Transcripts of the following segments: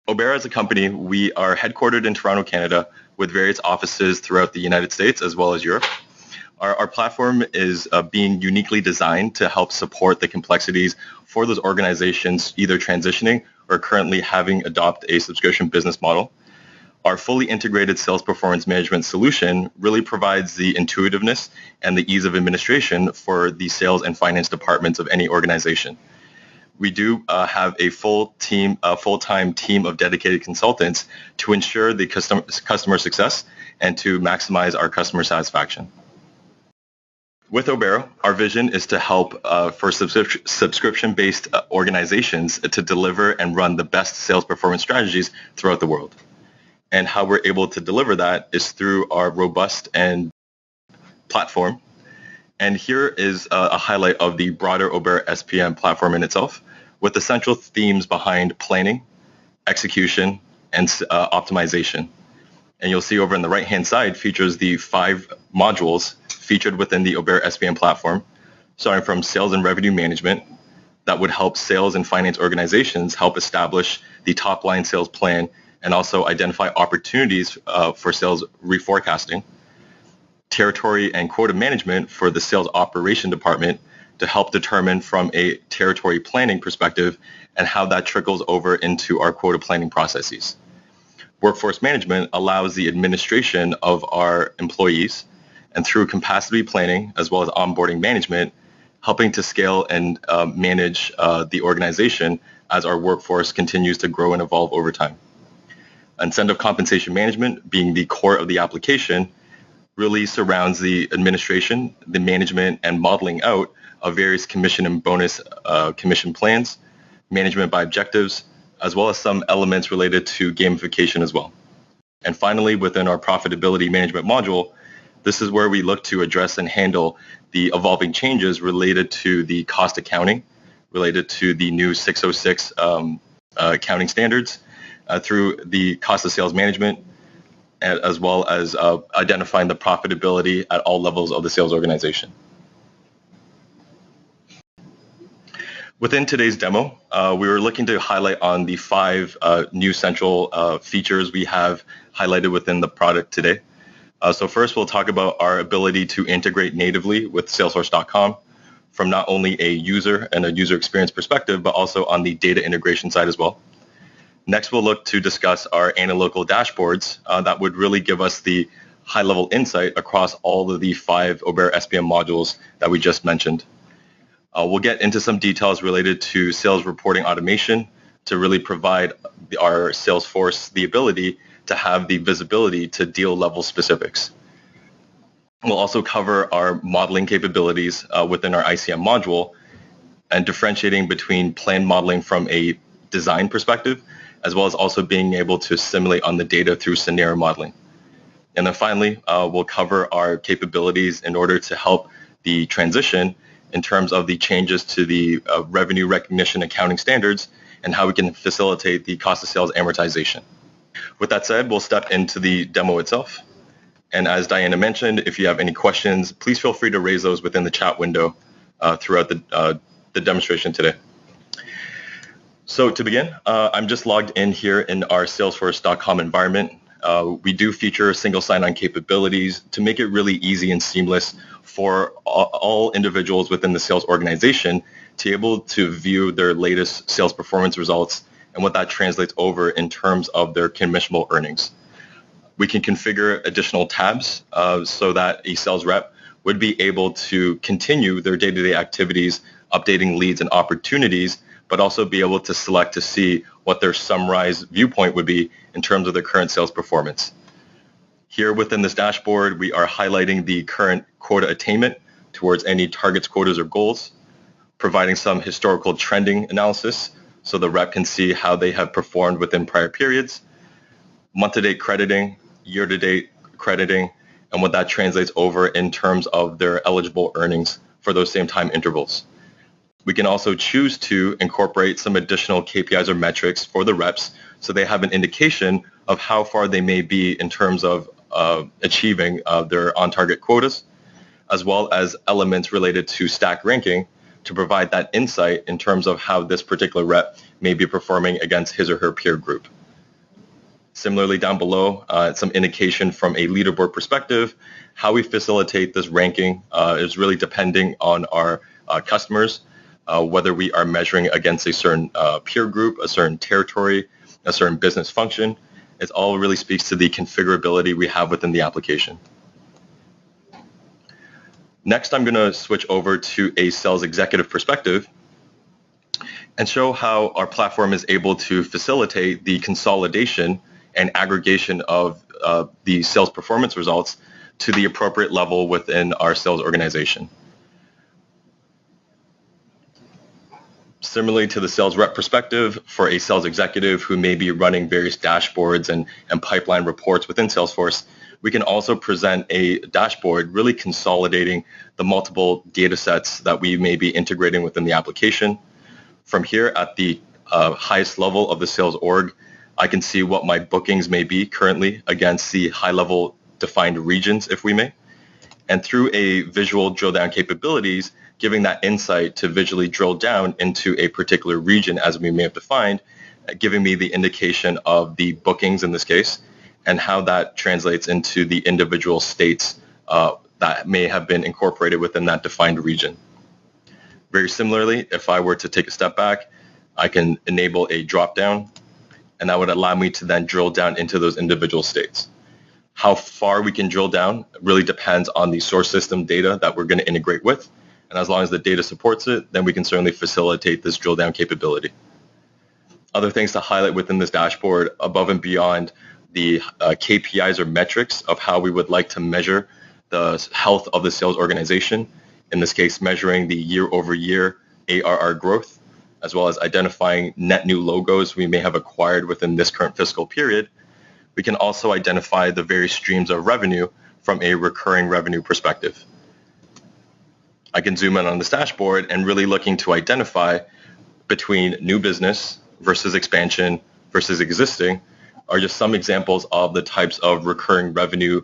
Obero as a company, we are headquartered in Toronto, Canada, with various offices throughout the United States as well as Europe. Our platform is being uniquely designed to help support the complexities for those organizations either transitioning or currently having adopt a subscription business model. Our fully integrated sales performance management solution really provides the intuitiveness and the ease of administration for the sales and finance departments of any organization. We do have a full-time team of dedicated consultants to ensure the customer success and to maximize our customer satisfaction. With Obero, our vision is to help for subscription-based organizations to deliver and run the best sales performance strategies throughout the world. And how we're able to deliver that is through our robust and platform. And here is a highlight of the broader Obero SPM platform in itself, with the central themes behind planning, execution, and optimization. And you'll see over on the right-hand side features the 5 modules featured within the Obero SPM platform, starting from sales and revenue management that would help sales and finance organizations help establish the top-line sales plan and also identify opportunities for sales reforecasting, territory and quota management for the sales operation department to help determine from a territory planning perspective and how that trickles over into our quota planning processes. Workforce management allows the administration of our employees and through capacity planning as well as onboarding management, helping to scale and manage the organization as our workforce continues to grow and evolve over time. Incentive compensation management, being the core of the application, really surrounds the administration, the management, and modeling out of various commission and bonus commission plans, management by objectives, as well as some elements related to gamification as well. And finally, within our profitability management module, this is where we look to address and handle the evolving changes related to the cost accounting, related to the new 606 accounting standards, through the cost of sales management, as well as identifying the profitability at all levels of the sales organization. Within today's demo, we were looking to highlight on the 5 new central features we have highlighted within the product today. So first, we'll talk about our ability to integrate natively with Salesforce.com from not only a user and a user experience perspective, but also on the data integration side as well. Next, we'll look to discuss our analytical dashboards that would really give us the high-level insight across all of the 5 Obero SPM modules that we just mentioned. We'll get into some details related to sales reporting automation to really provide our Salesforce the ability to have the visibility to deal level specifics. We'll also cover our modeling capabilities within our ICM module and differentiating between plan modeling from a design perspective, as well as also being able to simulate on the data through scenario modeling. And then finally, we'll cover our capabilities in order to help the transition in terms of the changes to the revenue recognition accounting standards and how we can facilitate the cost of sales amortization. With that said, we'll step into the demo itself. And as Diana mentioned, if you have any questions, please feel free to raise those within the chat window throughout the demonstration today. So to begin, I'm just logged in here in our Salesforce.com environment. We do feature single sign-on capabilities to make it really easy and seamless for all individuals within the sales organization to be able to view their latest sales performance results and what that translates over in terms of their commissionable earnings. We can configure additional tabs so that a sales rep would be able to continue their day-to-day activities, updating leads and opportunities, but also be able to select to see what their summarized viewpoint would be in terms of their current sales performance. Here within this dashboard, we are highlighting the current quota attainment towards any targets, quotas, or goals, providing some historical trending analysis so the rep can see how they have performed within prior periods, month-to-date crediting, year-to-date crediting, and what that translates over in terms of their eligible earnings for those same time intervals. We can also choose to incorporate some additional KPIs or metrics for the reps so they have an indication of how far they may be in terms of achieving their on-target quotas, as well as elements related to stack ranking to provide that insight in terms of how this particular rep may be performing against his or her peer group. Similarly, down below, some indication from a leaderboard perspective. How we facilitate this ranking is really depending on our customers, whether we are measuring against a certain peer group, a certain territory, a certain business function. It all really speaks to the configurability we have within the application. Next, I'm going to switch over to a sales executive perspective and show how our platform is able to facilitate the consolidation and aggregation of the sales performance results to the appropriate level within our sales organization. Similarly to the sales rep perspective, for a sales executive who may be running various dashboards and pipeline reports within Salesforce, we can also present a dashboard really consolidating the multiple data sets that we may be integrating within the application. From here at the highest level of the sales org, I can see what my bookings may be currently against the high-level defined regions, if we may. And through a visual drill down capabilities, giving that insight to visually drill down into a particular region as we may have defined, giving me the indication of the bookings in this case, and how that translates into the individual states that may have been incorporated within that defined region. Very similarly, if I were to take a step back, I can enable a drop down, and that would allow me to then drill down into those individual states. How far we can drill down really depends on the source system data that we're going to integrate with. And as long as the data supports it, then we can certainly facilitate this drill down capability. Other things to highlight within this dashboard, above and beyond the KPIs or metrics of how we would like to measure the health of the sales organization, in this case measuring the year-over-year ARR growth, as well as identifying net new logos we may have acquired within this current fiscal period. We can also identify the various streams of revenue from a recurring revenue perspective. I can zoom in on this dashboard and really looking to identify between new business versus expansion versus existing are just some examples of the types of recurring revenue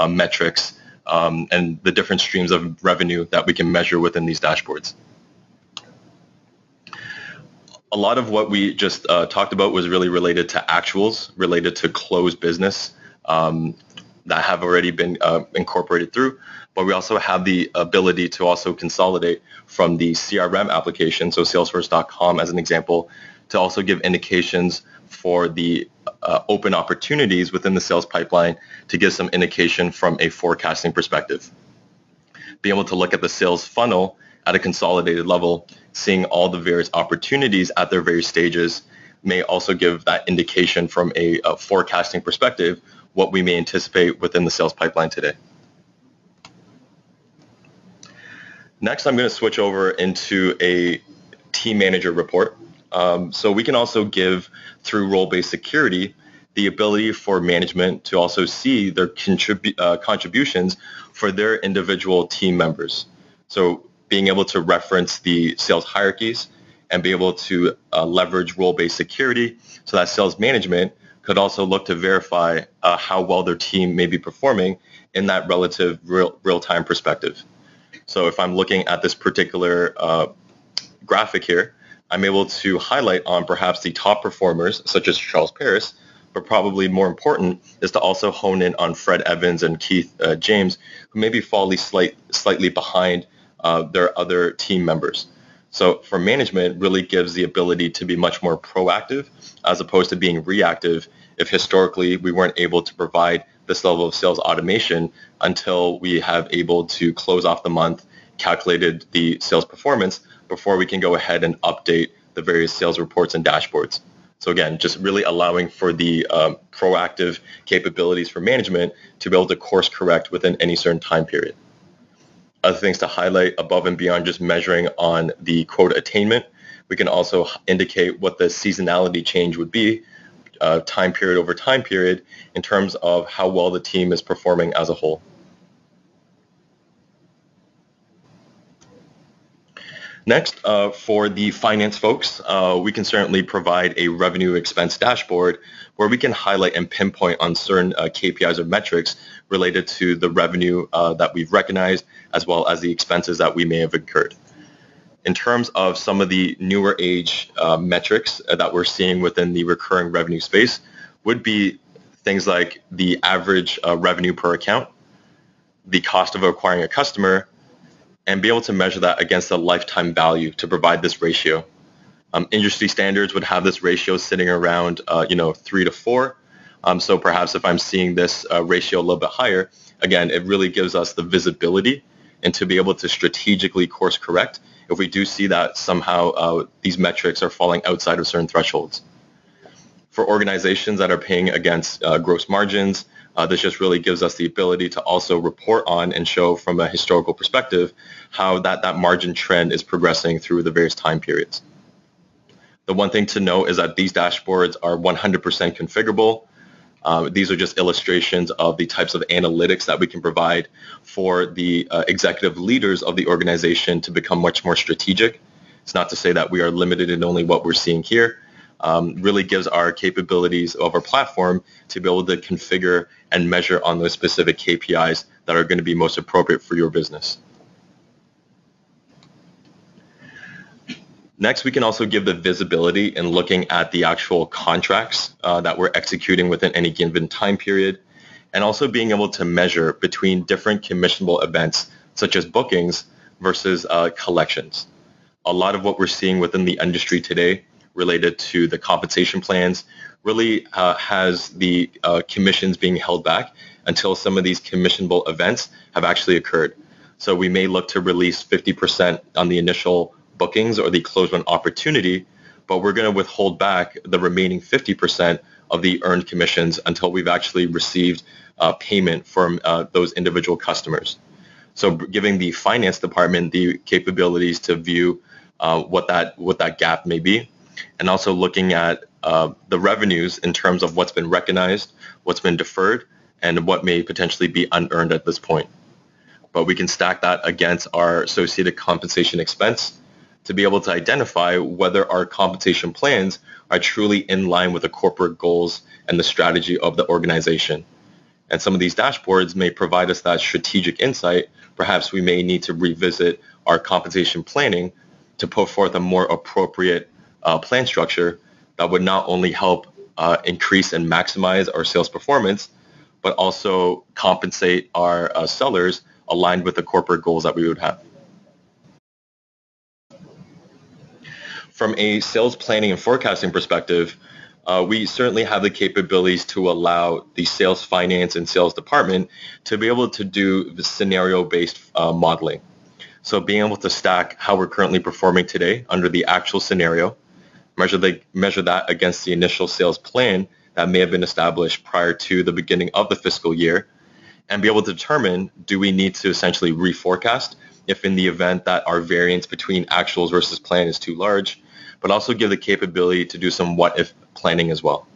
metrics and the different streams of revenue that we can measure within these dashboards. A lot of what we just talked about was really related to actuals, related to closed business that have already been incorporated through. But we also have the ability to also consolidate from the CRM application, so Salesforce.com as an example, to also give indications for the open opportunities within the sales pipeline to give some indication from a forecasting perspective. Be able to look at the sales funnel at a consolidated level, seeing all the various opportunities at their various stages may also give that indication from a forecasting perspective what we may anticipate within the sales pipeline today. Next, I'm going to switch over into a team manager report. So we can also give, through role-based security, the ability for management to also see their contributions for their individual team members. So being able to reference the sales hierarchies and be able to leverage role-based security so that sales management could also look to verify how well their team may be performing in that relative real-time perspective. So if I'm looking at this particular graphic here, I'm able to highlight on perhaps the top performers, such as Charles Paris, but probably more important is to also hone in on Fred Evans and Keith James, who may be falling slightly behind their other team members. So for management, really gives the ability to be much more proactive as opposed to being reactive if historically we weren't able to provide this level of sales automation until we have able to close off the month, calculated the sales performance before we can go ahead and update the various sales reports and dashboards. So again, just really allowing for the proactive capabilities for management to be able to course correct within any certain time period. Other things to highlight above and beyond just measuring on the quota attainment, we can also indicate what the seasonality change would be, time period over time period, in terms of how well the team is performing as a whole. Next, for the finance folks, we can certainly provide a revenue expense dashboard where we can highlight and pinpoint on certain KPIs or metrics related to the revenue that we've recognized, as well as the expenses that we may have incurred. In terms of some of the newer age metrics that we're seeing within the recurring revenue space would be things like the average revenue per account, the cost of acquiring a customer, and be able to measure that against the lifetime value to provide this ratio. Industry standards would have this ratio sitting around 3 to 4. So perhaps if I'm seeing this ratio a little bit higher, again, it really gives us the visibility and to be able to strategically course correct if we do see that somehow these metrics are falling outside of certain thresholds. For organizations that are paying against gross margins, this just really gives us the ability to also report on and show from a historical perspective how that margin trend is progressing through the various time periods. The one thing to note is that these dashboards are 100% configurable. These are just illustrations of the types of analytics that we can provide for the executive leaders of the organization to become much more strategic. It's not to say that we are limited in only what we're seeing here. Really gives our capabilities of our platform to be able to configure and measure on those specific KPIs that are going to be most appropriate for your business. Next, we can also give the visibility in looking at the actual contracts that we're executing within any given time period, and also being able to measure between different commissionable events, such as bookings versus collections. A lot of what we're seeing within the industry today related to the compensation plans really has the commissions being held back until some of these commissionable events have actually occurred. So we may look to release 50% on the initial bookings or the closed-won opportunity, but we're going to withhold back the remaining 50% of the earned commissions until we've actually received payment from those individual customers. So giving the finance department the capabilities to view what that gap may be, and also looking at the revenues in terms of what's been recognized, what's been deferred, and what may potentially be unearned at this point. But we can stack that against our associated compensation expense to be able to identify whether our compensation plans are truly in line with the corporate goals and the strategy of the organization. And some of these dashboards may provide us that strategic insight. Perhaps we may need to revisit our compensation planning to put forth a more appropriate plan structure that would not only help increase and maximize our sales performance, but also compensate our sellers aligned with the corporate goals that we would have. From a sales planning and forecasting perspective, we certainly have the capabilities to allow the sales finance and sales department to be able to do the scenario-based modeling. So being able to stack how we're currently performing today under the actual scenario, measure that against the initial sales plan that may have been established prior to the beginning of the fiscal year, and be able to determine, do we need to essentially reforecast if in the event that our variance between actuals versus plan is too large, but also give the capability to do some what-if planning as well.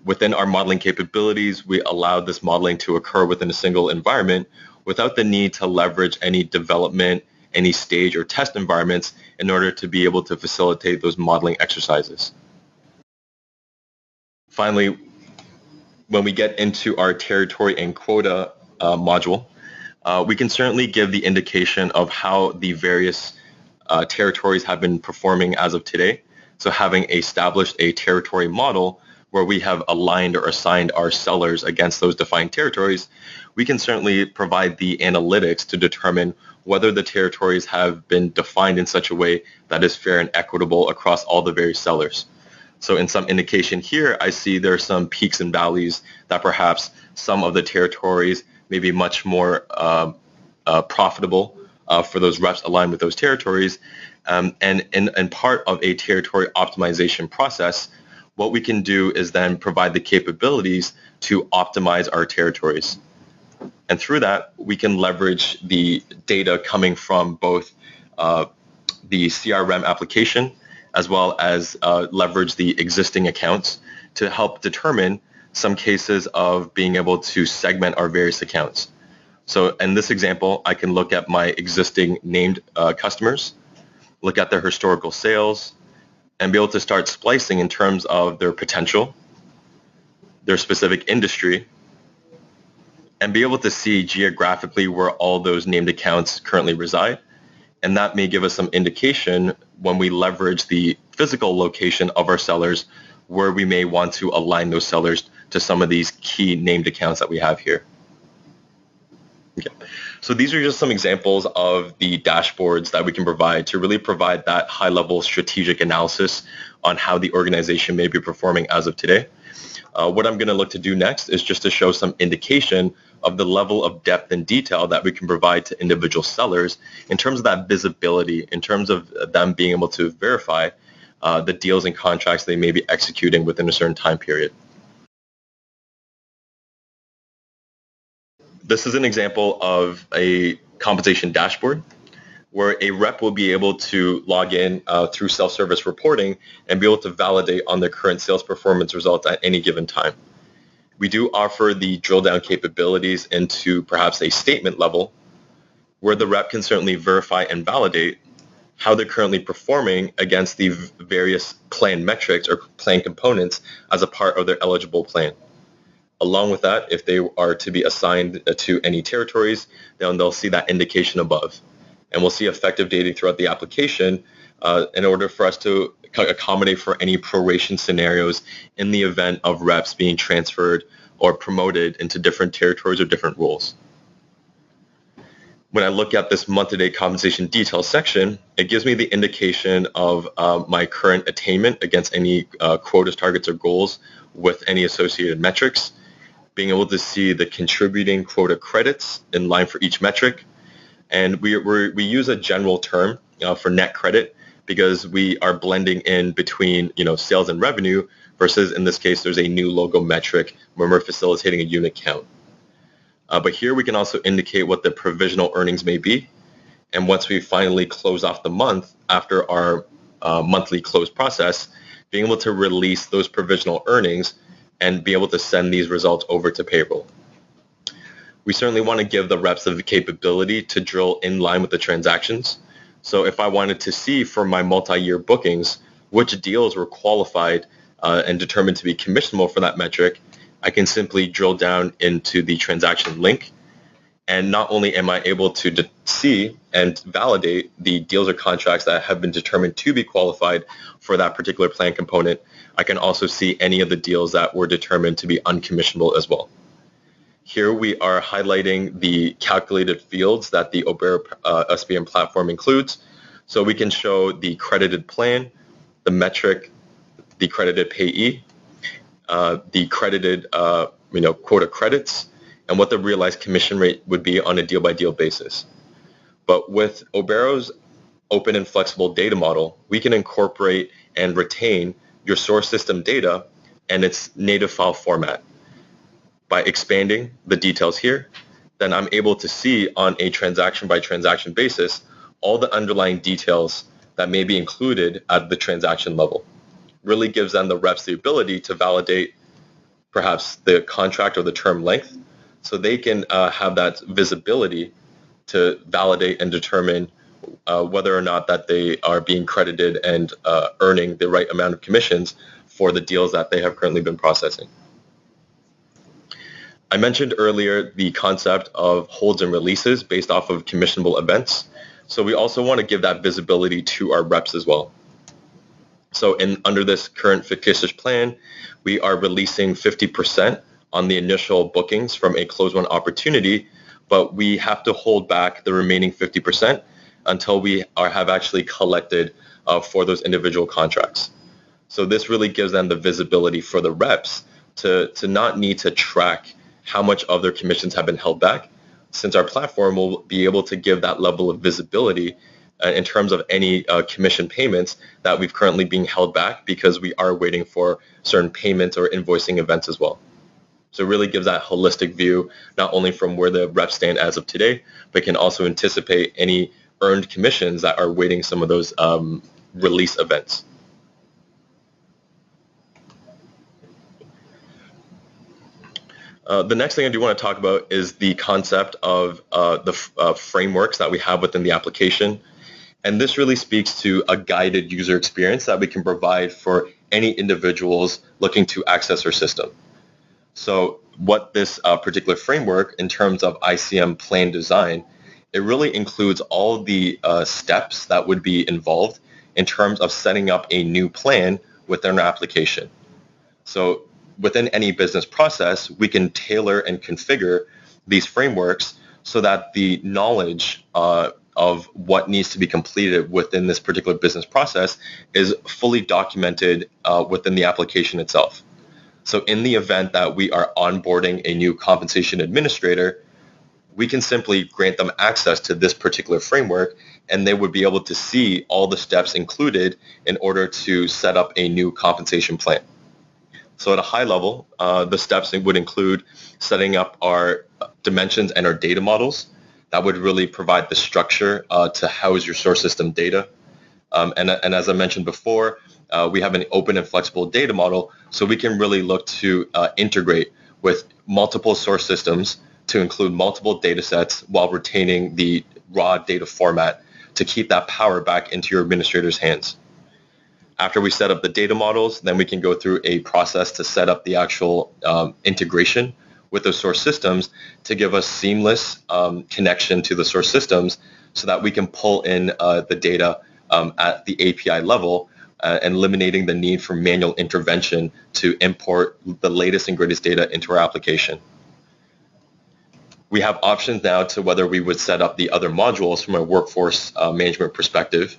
Within our modeling capabilities, we allow this modeling to occur within a single environment without the need to leverage any development, any stage or test environments in order to be able to facilitate those modeling exercises. Finally, when we get into our territory and quota module, we can certainly give the indication of how the various territories have been performing as of today. So having established a territory model where we have aligned or assigned our sellers against those defined territories, we can certainly provide the analytics to determine whether the territories have been defined in such a way that is fair and equitable across all the various sellers. So in some indication here, I see there are some peaks and valleys that perhaps some of the territories may be much more profitable for those reps aligned with those territories. And part of a territory optimization process, what we can do is then provide the capabilities to optimize our territories. And through that, we can leverage the data coming from both the CRM application as well as leverage the existing accounts to help determine some cases of being able to segment our various accounts. So in this example, I can look at my existing named customers, look at their historical sales, and be able to start splicing in terms of their potential, their specific industry, and be able to see geographically where all those named accounts currently reside. And that may give us some indication when we leverage the physical location of our sellers where we may want to align those sellers to some of these key named accounts that we have here. Okay. So these are just some examples of the dashboards that we can provide to really provide that high-level strategic analysis on how the organization may be performing as of today. What I'm going to look to do next is just to show some indication of the level of depth and detail that we can provide to individual sellers in terms of that visibility, in terms of them being able to verify the deals and contracts they may be executing within a certain time period. This is an example of a compensation dashboard where a rep will be able to log in through self-service reporting and be able to validate on their current sales performance results at any given time. We do offer the drill down capabilities into perhaps a statement level where the rep can certainly verify and validate how they're currently performing against the various plan metrics or plan components as a part of their eligible plan. Along with that, if they are to be assigned to any territories, then they'll see that indication above. And we'll see effective dating throughout the application in order for us to accommodate for any proration scenarios in the event of reps being transferred or promoted into different territories or different roles. When I look at this month-to-date compensation details section, it gives me the indication of my current attainment against any quotas, targets, or goals with any associated metrics, being able to see the contributing quota credits in line for each metric. And we use a general term for net credit because we are blending in between sales and revenue versus in this case there's a new logo metric where we're facilitating a unit count. But here we can also indicate what the provisional earnings may be. And once we finally close off the month after our monthly close process, being able to release those provisional earnings and be able to send these results over to payroll. We certainly want to give the reps the capability to drill in line with the transactions. So if I wanted to see for my multi-year bookings which deals were qualified and determined to be commissionable for that metric, I can simply drill down into the transaction link. And not only am I able to see and validate the deals or contracts that have been determined to be qualified for that particular plan component, I can also see any of the deals that were determined to be uncommissionable as well. Here we are highlighting the calculated fields that the Obero SPM platform includes. So we can show the credited plan, the metric, the credited payee, the credited quota credits, and what the realized commission rate would be on a deal-by-deal basis. But with Obero's open and flexible data model, we can incorporate and retain your source system data and its native file format. By expanding the details here, then I'm able to see on a transaction-by-transaction basis all the underlying details that may be included at the transaction level. Really gives them the reps the ability to validate perhaps the contract or the term length, so they can have that visibility to validate and determine whether or not that they are being credited and earning the right amount of commissions for the deals that they have currently been processing. I mentioned earlier the concept of holds and releases based off of commissionable events. So we also want to give that visibility to our reps as well. So under this current fictitious plan, we are releasing 50% on the initial bookings from a close-won opportunity, but we have to hold back the remaining 50% until we have actually collected for those individual contracts. So this really gives them the visibility for the reps to not need to track how much of their commissions have been held back, since our platform will be able to give that level of visibility in terms of any commission payments that we've currently being held back because we are waiting for certain payments or invoicing events as well. So it really gives that holistic view, not only from where the reps stand as of today, but can also anticipate any earned commissions that are waiting some of those release events. The next thing I do want to talk about is the concept of the frameworks that we have within the application. And this really speaks to a guided user experience that we can provide for any individuals looking to access our system. So what this particular framework in terms of ICM plan design, it really includes all the steps that would be involved in terms of setting up a new plan within our application. So within any business process, we can tailor and configure these frameworks so that the knowledge of what needs to be completed within this particular business process is fully documented within the application itself. So in the event that we are onboarding a new compensation administrator, we can simply grant them access to this particular framework, and they would be able to see all the steps included in order to set up a new compensation plan. So at a high level, the steps would include setting up our dimensions and our data models. That would really provide the structure to house your source system data. And as I mentioned before, we have an open and flexible data model, so we can really look to integrate with multiple source systems to include multiple data sets while retaining the raw data format to keep that power back into your administrator's hands. After we set up the data models, then we can go through a process to set up the actual integration with those source systems to give us seamless connection to the source systems so that we can pull in the data at the API level and eliminating the need for manual intervention to import the latest and greatest data into our application. We have options now to whether we would set up the other modules from a workforce management perspective,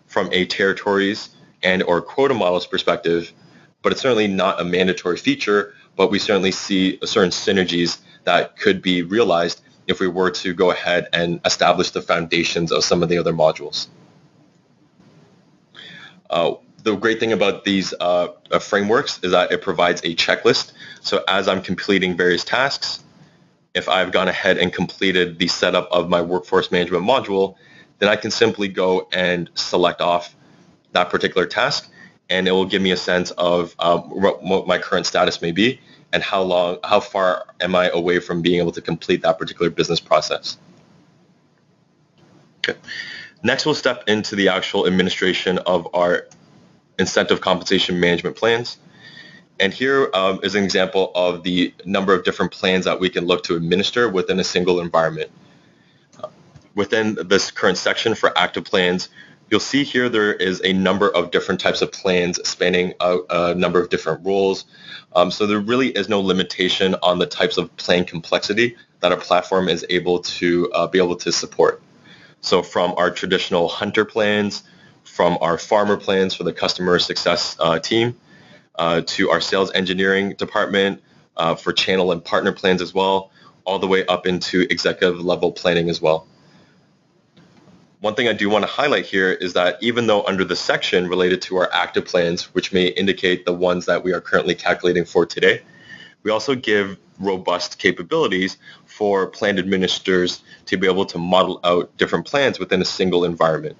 from a territories and or quota models perspective, but it's certainly not a mandatory feature, but we certainly see certain synergies that could be realized if we were to go ahead and establish the foundations of some of the other modules. The great thing about these frameworks is that it provides a checklist. So as I'm completing various tasks, if I've gone ahead and completed the setup of my workforce management module, then I can simply go and select off that particular task, and it will give me a sense of what my current status may be and how far am I away from being able to complete that particular business process. Okay. Next, we'll step into the actual administration of our incentive compensation management plans. And here is an example of the number of different plans that we can look to administer within a single environment. Within this current section for active plans, you'll see here there is a number of different types of plans spanning a number of different roles. So there really is no limitation on the types of plan complexity that our platform is able to support. So from our traditional hunter plans, from our farmer plans for the customer success team, to our sales engineering department, for channel and partner plans as well, all the way up into executive level planning as well. One thing I do want to highlight here is that even though under the section related to our active plans, which may indicate the ones that we are currently calculating for today, we also give robust capabilities for plan administrators to be able to model out different plans within a single environment.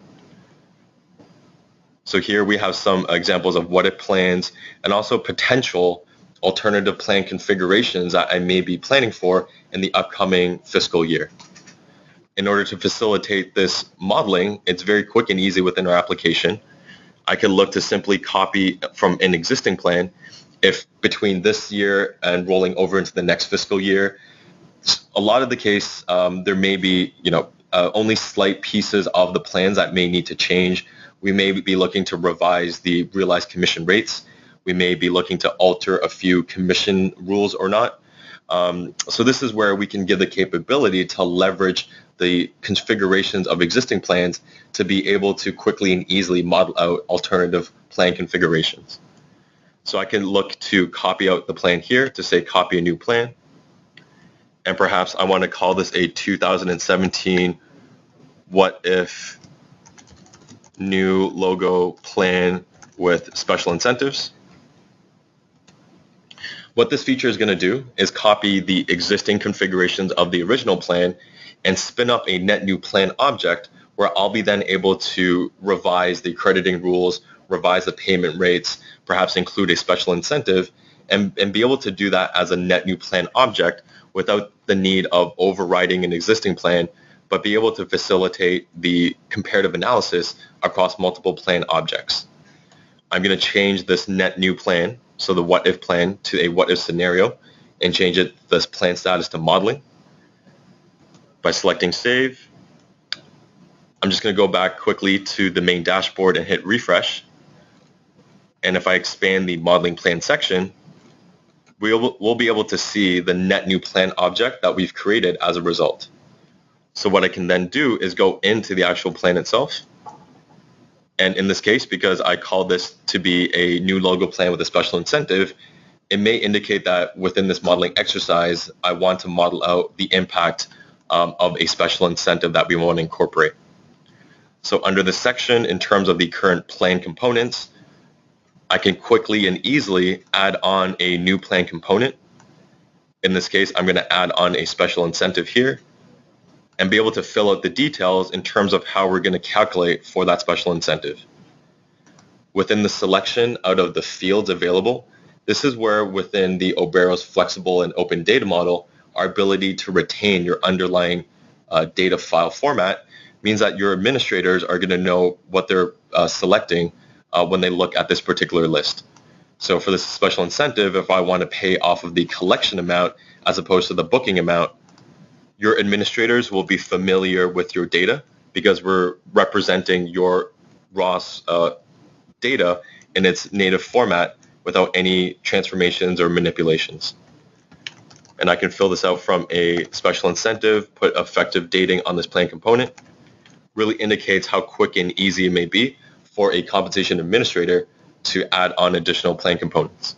So here we have some examples of what if plans and also potential alternative plan configurations that I may be planning for in the upcoming fiscal year. In order to facilitate this modeling, it's very quick and easy within our application. I can look to simply copy from an existing plan. If between this year and rolling over into the next fiscal year, a lot of the case, there may be only slight pieces of the plans that may need to change. We may be looking to revise the realized commission rates. We may be looking to alter a few commission rules or not. So this is where we can give the capability to leverage the configurations of existing plans to be able to quickly and easily model out alternative plan configurations. So I can look to copy out the plan here to say copy a new plan. And perhaps I want to call this a 2017 what if new logo plan with special incentives. What this feature is going to do is copy the existing configurations of the original plan and spin up a net new plan object where I'll be then able to revise the crediting rules, revise the payment rates, perhaps include a special incentive, and be able to do that as a net new plan object without the need of overriding an existing plan, but be able to facilitate the comparative analysis across multiple plan objects. I'm going to change this net new plan, so the what if plan, to a what if scenario, and change this plan status to modeling. By selecting save, I'm just going to go back quickly to the main dashboard and hit refresh. And if I expand the modeling plan section, we'll be able to see the net new plan object that we've created as a result. So what I can then do is go into the actual plan itself. And in this case, because I call this to be a new logo plan with a special incentive, it may indicate that within this modeling exercise, I want to model out the impact of a special incentive that we want to incorporate. So under this section, in terms of the current plan components, I can quickly and easily add on a new plan component. In this case, I'm going to add on a special incentive here and be able to fill out the details in terms of how we're going to calculate for that special incentive. Within the selection out of the fields available, this is where within the Obero's flexible and open data model, our ability to retain your underlying data file format means that your administrators are going to know what they're selecting when they look at this particular list. So for this special incentive, if I want to pay off of the collection amount as opposed to the booking amount, your administrators will be familiar with your data because we're representing your raw data in its native format without any transformations or manipulations. And I can fill this out from a special incentive, put effective dating on this plan component. Really indicates how quick and easy it may be for a compensation administrator to add on additional plan components.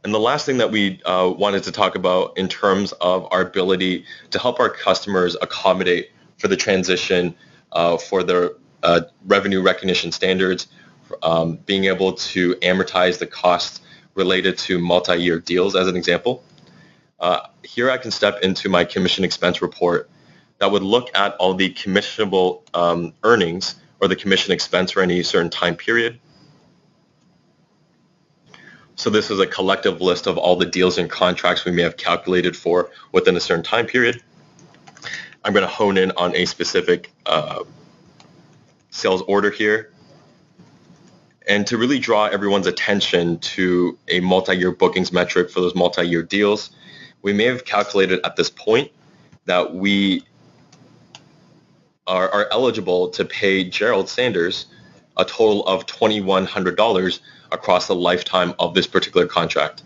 And the last thing that we wanted to talk about in terms of our ability to help our customers accommodate for the transition for their revenue recognition standards, being able to amortize the costs related to multi-year deals as an example. Here I can step into my commission expense report that would look at all the commissionable earnings or the commission expense for any certain time period. So this is a collective list of all the deals and contracts we may have calculated for within a certain time period. I'm going to hone in on a specific sales order here. And to really draw everyone's attention to a multi-year bookings metric for those multi-year deals, we may have calculated at this point that we are eligible to pay Gerald Sanders a total of $2,100 across the lifetime of this particular contract.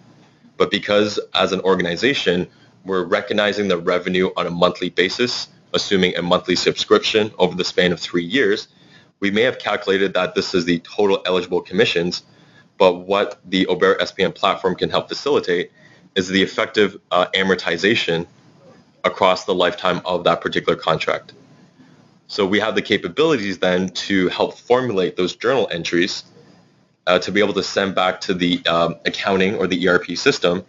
But because as an organization, we're recognizing the revenue on a monthly basis, assuming a monthly subscription over the span of 3 years, we may have calculated that this is the total eligible commissions, but what the Obero SPM platform can help facilitate is the effective amortization across the lifetime of that particular contract. So we have the capabilities then to help formulate those journal entries to be able to send back to the accounting or the ERP system.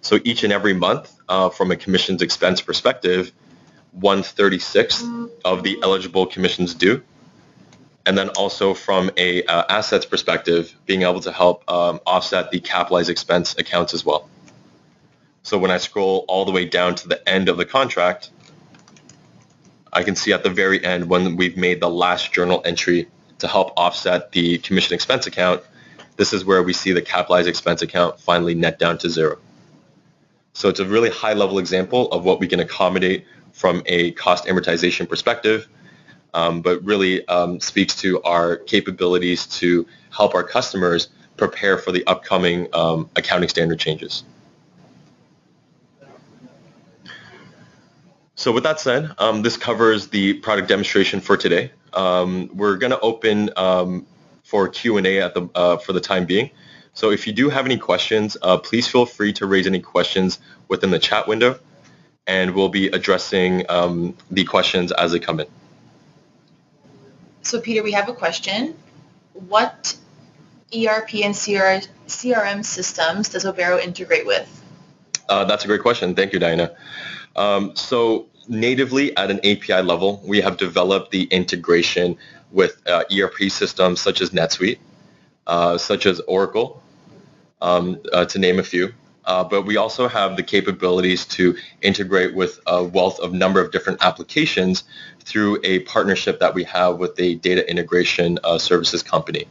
So each and every month, from a commissions expense perspective, 1/36 of the eligible commissions due. And then also from a assets perspective, being able to help offset the capitalized expense accounts as well. So when I scroll all the way down to the end of the contract, I can see at the very end when we've made the last journal entry to help offset the commission expense account, this is where we see the capitalized expense account finally net down to zero. So it's a really high-level example of what we can accommodate from a cost amortization perspective, but really speaks to our capabilities to help our customers prepare for the upcoming accounting standard changes. So with that said, this covers the product demonstration for today. We're going to open for Q&A for the time being. So if you do have any questions, please feel free to raise any questions within the chat window, and we'll be addressing the questions as they come in. So Peter, we have a question. What ERP and CRM systems does Obero integrate with? That's a great question. Thank you, Diana. So natively at an API level, we have developed the integration with ERP systems such as NetSuite, such as Oracle, to name a few. But we also have the capabilities to integrate with a wealth of number of different applications through a partnership that we have with a data integration services company.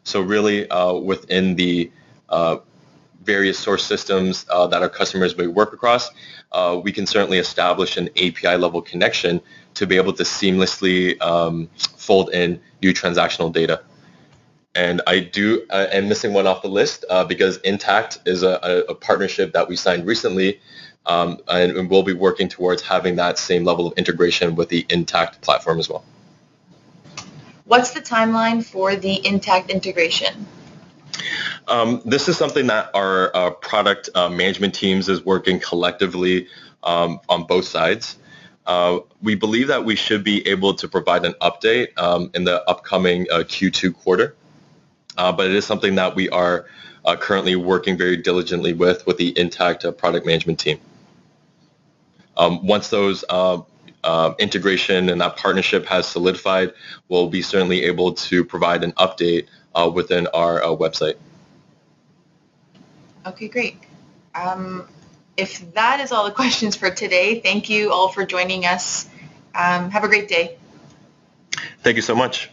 So really within the various source systems that our customers may work across, we can certainly establish an API level connection to be able to seamlessly fold in new transactional data. And I do am missing one off the list because Intact is a partnership that we signed recently, and we'll be working towards having that same level of integration with the Intact platform as well. What's the timeline for the Intact integration? This is something that our product management teams is working collectively on both sides. We believe that we should be able to provide an update in the upcoming Q2 quarter, but it is something that we are currently working very diligently with the Intact product management team. Once those integration and that partnership has solidified, we'll be certainly able to provide an update within our website. Okay, great. If that is all the questions for today, thank you all for joining us. Have a great day. Thank you so much.